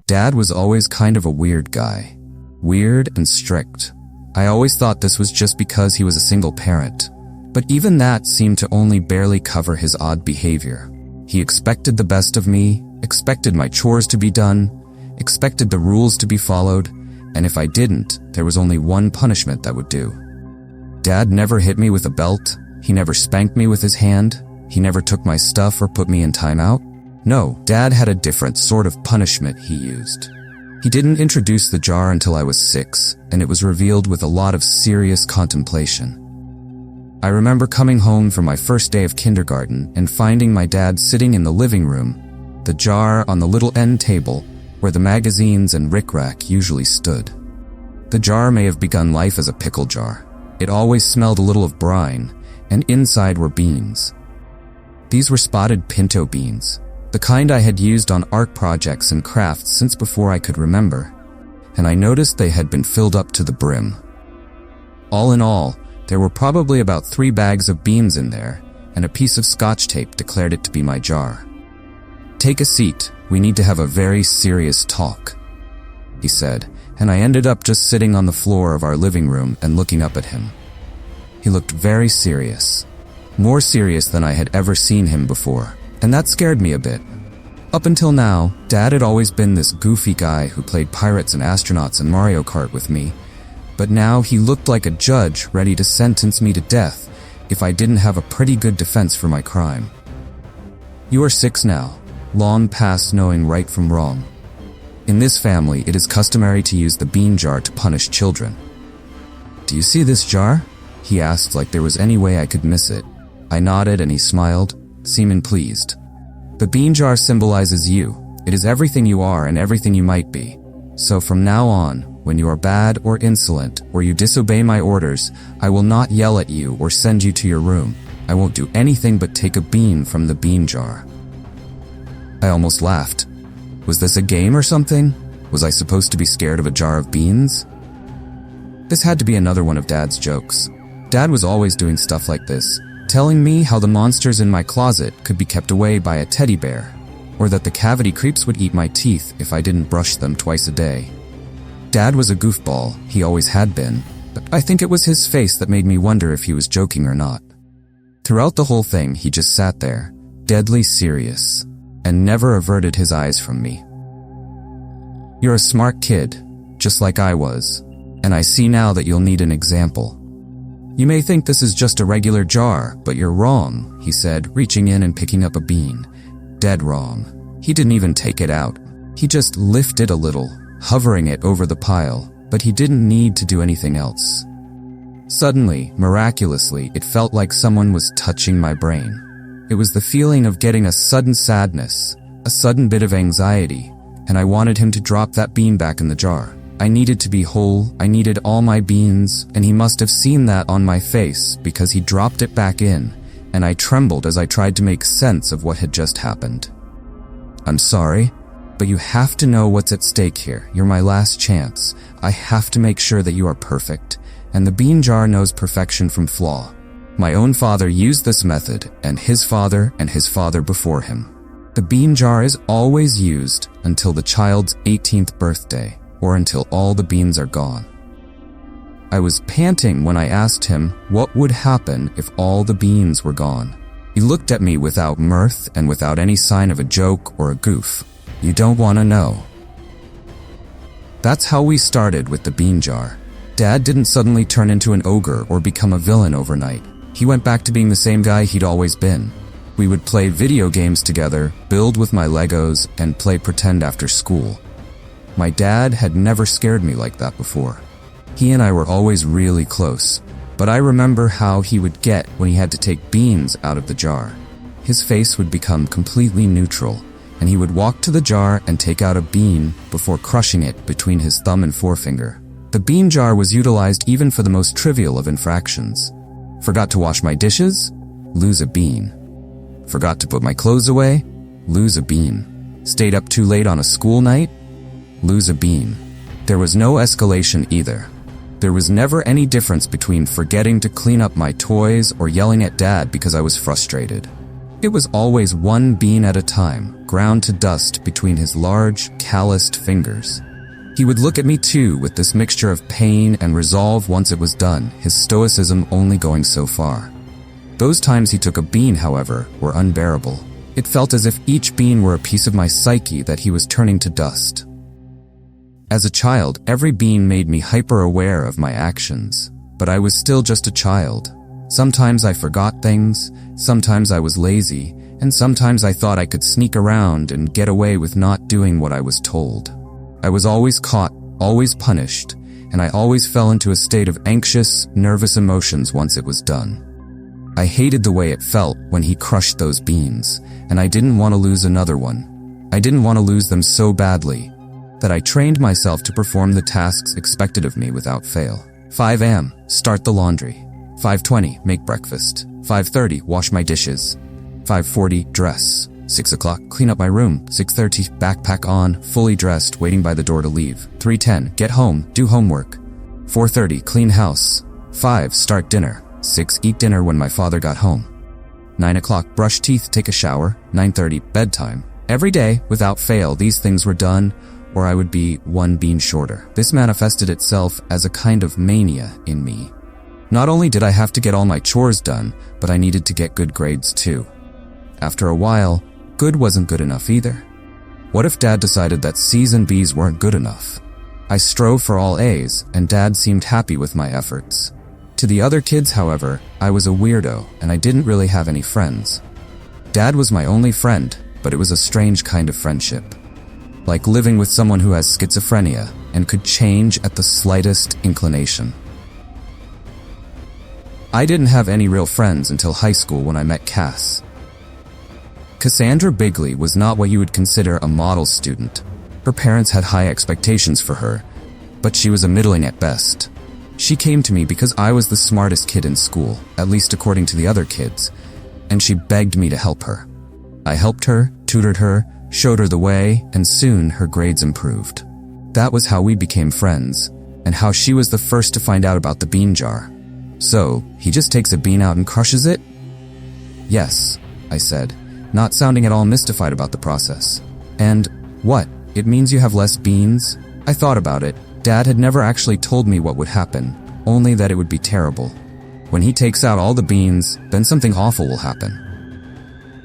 Dad was always kind of a weird guy. Weird and strict. I always thought this was just because he was a single parent. But even that seemed to only barely cover his odd behavior. He expected the best of me, expected my chores to be done, expected the rules to be followed, and if I didn't, there was only one punishment that would do. Dad never hit me with a belt, he never spanked me with his hand, he never took my stuff or put me in timeout. No, Dad had a different sort of punishment he used. He didn't introduce the jar until I was 6, and it was revealed with a lot of serious contemplation. I remember coming home from my first day of kindergarten and finding my dad sitting in the living room, the jar on the little end table where the magazines and rickrack usually stood. The jar may have begun life as a pickle jar. It always smelled a little of brine, and inside were beans. These were spotted pinto beans, the kind I had used on art projects and crafts since before I could remember, and I noticed they had been filled up to the brim. All in all, there were probably about 3 bags of beans in there, and a piece of scotch tape declared it to be my jar. "Take a seat, we need to have a very serious talk," he said, and I ended up just sitting on the floor of our living room and looking up at him. He looked very serious, more serious than I had ever seen him before, and that scared me a bit. Up until now, Dad had always been this goofy guy who played pirates and astronauts and Mario Kart with me, but now he looked like a judge ready to sentence me to death if I didn't have a pretty good defense for my crime. "You are 6 now, long past knowing right from wrong. In this family, it is customary to use the bean jar to punish children. Do you see this jar?" he asked like there was any way I could miss it. I nodded and he smiled, seeming pleased. "The bean jar symbolizes you. It is everything you are and everything you might be. So from now on, when you are bad or insolent or you disobey my orders, I will not yell at you or send you to your room. I won't do anything but take a bean from the bean jar." I almost laughed. Was this a game or something? Was I supposed to be scared of a jar of beans? This had to be another one of Dad's jokes. Dad was always doing stuff like this, telling me how the monsters in my closet could be kept away by a teddy bear, or that the cavity creeps would eat my teeth if I didn't brush them twice a day. Dad was a goofball, he always had been, but I think it was his face that made me wonder if he was joking or not. Throughout the whole thing, he just sat there, deadly serious, and never averted his eyes from me. "You're a smart kid, just like I was, and I see now that you'll need an example. You may think this is just a regular jar, but you're wrong," he said, reaching in and picking up a bean. Dead wrong. He didn't even take it out. He just lifted a little, hovering it over the pile, but he didn't need to do anything else. Suddenly, miraculously, it felt like someone was touching my brain. It was the feeling of getting a sudden sadness, a sudden bit of anxiety, and I wanted him to drop that bean back in the jar. I needed to be whole, I needed all my beans, and he must have seen that on my face because he dropped it back in, and I trembled as I tried to make sense of what had just happened. "I'm sorry, but you have to know what's at stake here. You're my last chance. I have to make sure that you are perfect, and the bean jar knows perfection from flaw. My own father used this method, and his father before him. The bean jar is always used until the child's 18th birthday, or until all the beans are gone." I was panting when I asked him what would happen if all the beans were gone. He looked at me without mirth and without any sign of a joke or a goof. "You don't want to know." That's how we started with the bean jar. Dad didn't suddenly turn into an ogre or become a villain overnight. He went back to being the same guy he'd always been. We would play video games together, build with my Legos, and play pretend after school. My dad had never scared me like that before. He and I were always really close, but I remember how he would get when he had to take beans out of the jar. His face would become completely neutral, and he would walk to the jar and take out a bean before crushing it between his thumb and forefinger. The bean jar was utilized even for the most trivial of infractions. Forgot to wash my dishes? Lose a bean. Forgot to put my clothes away? Lose a bean. Stayed up too late on a school night? Lose a bean. There was no escalation either. There was never any difference between forgetting to clean up my toys or yelling at Dad because I was frustrated. It was always one bean at a time, ground to dust between his large, calloused fingers. He would look at me too with this mixture of pain and resolve once it was done, his stoicism only going so far. Those times he took a bean, however, were unbearable. It felt as if each bean were a piece of my psyche that he was turning to dust. As a child, every bean made me hyper-aware of my actions, but I was still just a child. Sometimes I forgot things, sometimes I was lazy, and sometimes I thought I could sneak around and get away with not doing what I was told. I was always caught, always punished, and I always fell into a state of anxious, nervous emotions once it was done. I hated the way it felt when he crushed those beans, and I didn't want to lose another one. I didn't want to lose them so badly that I trained myself to perform the tasks expected of me without fail. 5 a.m., start the laundry. 5:20, make breakfast. 5:30, wash my dishes. 5:40, dress. 6 o'clock, clean up my room. 6:30, backpack on, fully dressed, waiting by the door to leave. 3:10, get home, do homework. 4:30, clean house. 5, start dinner. 6, eat dinner when my father got home. 9 o'clock, brush teeth, take a shower. 9:30, bedtime. Every day, without fail, these things were done, or I would be one bean shorter. This manifested itself as a kind of mania in me. Not only did I have to get all my chores done, but I needed to get good grades too. After a while, good wasn't good enough either. What if Dad decided that C's and B's weren't good enough? I strove for all A's, and Dad seemed happy with my efforts. To the other kids, however, I was a weirdo, and I didn't really have any friends. Dad was my only friend, but it was a strange kind of friendship. Like living with someone who has schizophrenia and could change at the slightest inclination. I didn't have any real friends until high school when I met Cass. Cassandra Bigley was not what you would consider a model student. Her parents had high expectations for her, but she was a middling at best. She came to me because I was the smartest kid in school, at least according to the other kids, and she begged me to help her. I helped her, tutored her, showed her the way, and soon her grades improved. That was how we became friends, and how she was the first to find out about the bean jar. So, he just takes a bean out and crushes it? Yes, I said, not sounding at all mystified about the process. And, what, it means you have less beans? I thought about it. Dad had never actually told me what would happen, only that it would be terrible. When he takes out all the beans, then something awful will happen.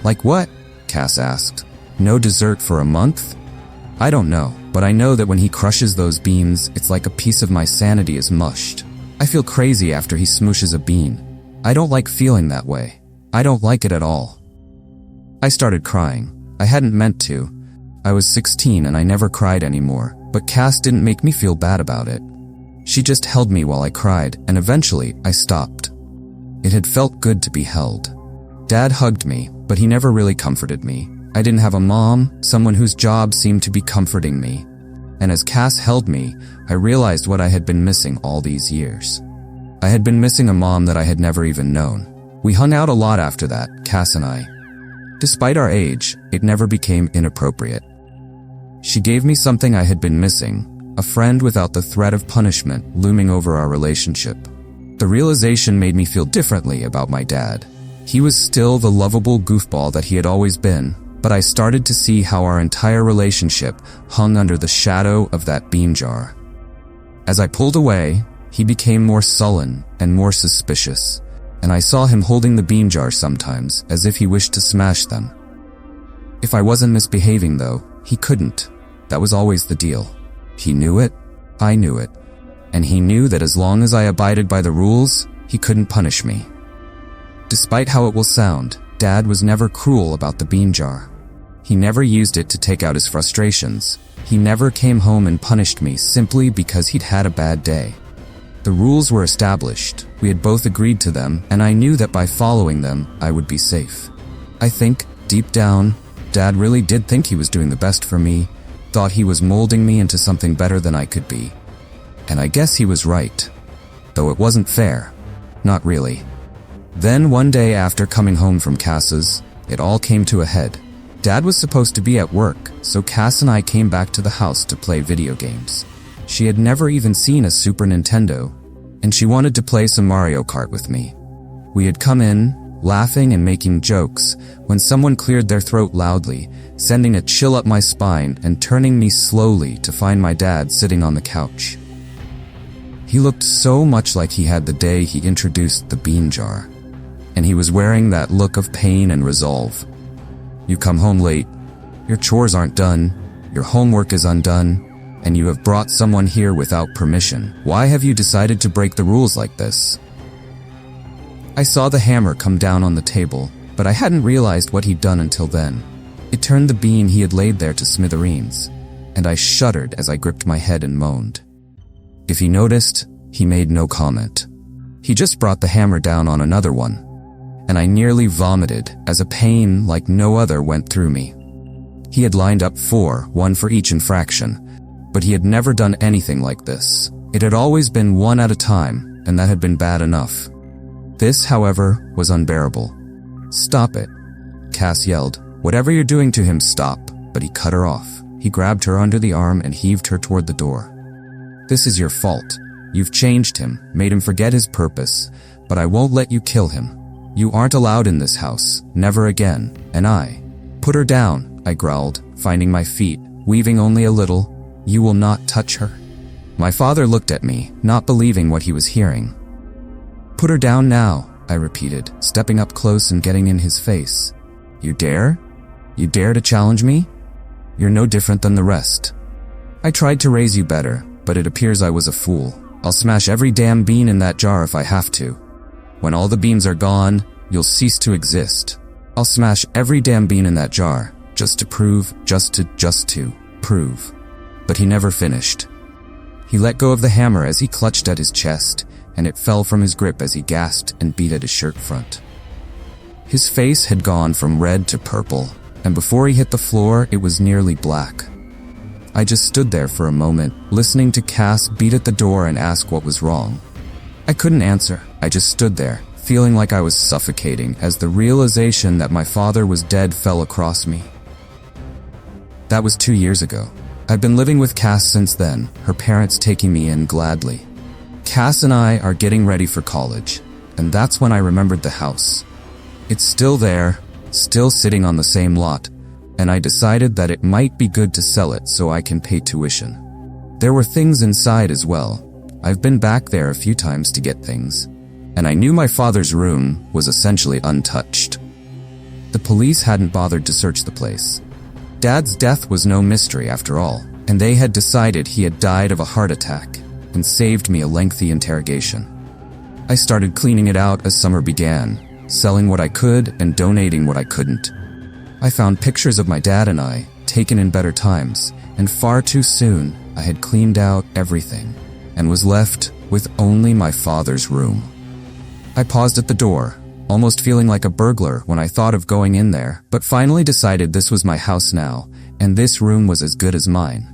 Like what? Cass asked. No dessert for a month? I don't know, but I know that when he crushes those beans, it's like a piece of my sanity is mushed. I feel crazy after he smooshes a bean. I don't like feeling that way. I don't like it at all. I started crying. I hadn't meant to. I was 16 and I never cried anymore, but Cass didn't make me feel bad about it. She just held me while I cried, and eventually I stopped. It had felt good to be held. Dad hugged me, but he never really comforted me. I didn't have a mom, someone whose job seemed to be comforting me. And as Cass held me, I realized what I had been missing all these years. I had been missing a mom that I had never even known. We hung out a lot after that, Cass and I. Despite our age, it never became inappropriate. She gave me something I had been missing, a friend without the threat of punishment looming over our relationship. The realization made me feel differently about my dad. He was still the lovable goofball that he had always been, but I started to see how our entire relationship hung under the shadow of that bean jar. As I pulled away, he became more sullen and more suspicious, and I saw him holding the bean jar sometimes as if he wished to smash them. If I wasn't misbehaving though, he couldn't. That was always the deal. He knew it, I knew it, and he knew that as long as I abided by the rules, he couldn't punish me. Despite how it will sound, Dad was never cruel about the bean jar. He never used it to take out his frustrations. He never came home and punished me simply because he'd had a bad day. The rules were established, we had both agreed to them, and I knew that by following them, I would be safe. I think, deep down, Dad really did think he was doing the best for me, thought he was molding me into something better than I could be. And I guess he was right. Though it wasn't fair. Not really. Then one day after coming home from Cass's, it all came to a head. Dad was supposed to be at work, so Cass and I came back to the house to play video games. She had never even seen a Super Nintendo, and she wanted to play some Mario Kart with me. We had come in, laughing and making jokes, when someone cleared their throat loudly, sending a chill up my spine and turning me slowly to find my dad sitting on the couch. He looked so much like he had the day he introduced the bean jar, and he was wearing that look of pain and resolve. You come home late, your chores aren't done, your homework is undone, and you have brought someone here without permission. Why have you decided to break the rules like this? I saw the hammer come down on the table, but I hadn't realized what he'd done until then. It turned the bean he had laid there to smithereens, and I shuddered as I gripped my head and moaned. If he noticed, he made no comment. He just brought the hammer down on another one, and I nearly vomited as a pain like no other went through me. He had lined up 4, 1 for each infraction, but he had never done anything like this. It had always been 1 at a time, and that had been bad enough. This, however, was unbearable. "Stop it," Cass yelled. "Whatever you're doing to him, stop." But he cut her off. He grabbed her under the arm and heaved her toward the door. "This is your fault. You've changed him, made him forget his purpose, but I won't let you kill him. You aren't allowed in this house, never again, and I..." "Put her down," I growled, finding my feet, weaving only a little. "You will not touch her." My father looked at me, not believing what he was hearing. "Put her down now," I repeated, stepping up close and getting in his face. "You dare? You dare to challenge me? You're no different than the rest. I tried to raise you better, but it appears I was a fool. I'll smash every damn bean in that jar if I have to. When all the beans are gone, you'll cease to exist. I'll smash every damn bean in that jar, just to prove, just to prove." But he never finished. He let go of the hammer as he clutched at his chest, and it fell from his grip as he gasped and beat at his shirt front. His face had gone from red to purple, and before he hit the floor, it was nearly black. I just stood there for a moment, listening to Cass beat at the door and ask what was wrong. I couldn't answer. I just stood there, feeling like I was suffocating as the realization that my father was dead fell across me. That was 2 years ago. I've been living with Cass since then, her parents taking me in gladly. Cass and I are getting ready for college, and that's when I remembered the house. It's still there, still sitting on the same lot, and I decided that it might be good to sell it so I can pay tuition. There were things inside as well. I've been back there a few times to get things, and I knew my father's room was essentially untouched. The police hadn't bothered to search the place. Dad's death was no mystery after all, and they had decided he had died of a heart attack and saved me a lengthy interrogation. I started cleaning it out as summer began, selling what I could and donating what I couldn't. I found pictures of my dad and I, taken in better times, and far too soon I had cleaned out everything and was left with only my father's room. I paused at the door, almost feeling like a burglar when I thought of going in there, but finally decided this was my house now, and this room was as good as mine.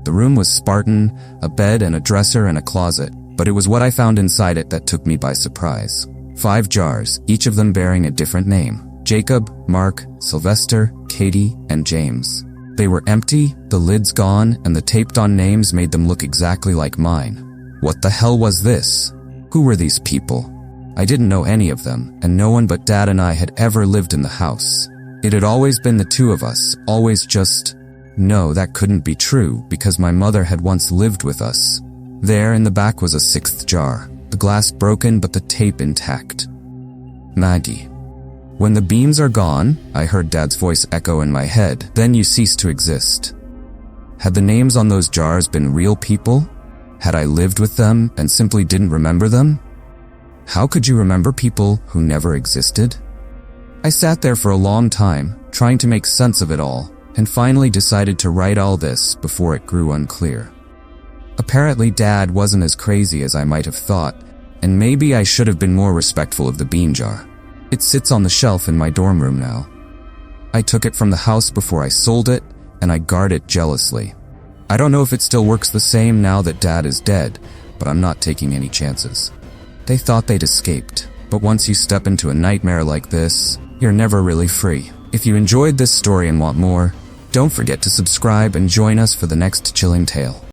The room was Spartan, a bed and a dresser and a closet, but it was what I found inside it that took me by surprise. 5 jars, each of them bearing a different name: Jacob, Mark, Sylvester, Katie, and James. They were empty, the lids gone, and the taped-on names made them look exactly like mine. What the hell was this? Who were these people? I didn't know any of them, and no one but Dad and I had ever lived in the house. It had always been the 2 of us, always just... No, that couldn't be true, because my mother had once lived with us. There in the back was a 6th jar, the glass broken but the tape intact. Maggie. "When the beans are gone," I heard Dad's voice echo in my head, "then you cease to exist." Had the names on those jars been real people? Had I lived with them and simply didn't remember them? How could you remember people who never existed? I sat there for a long time, trying to make sense of it all, and finally decided to write all this before it grew unclear. Apparently Dad wasn't as crazy as I might have thought, and maybe I should have been more respectful of the bean jar. It sits on the shelf in my dorm room now. I took it from the house before I sold it, and I guard it jealously. I don't know if it still works the same now that Dad is dead, but I'm not taking any chances. They thought they'd escaped, but once you step into a nightmare like this, you're never really free. If you enjoyed this story and want more, don't forget to subscribe and join us for the next chilling tale.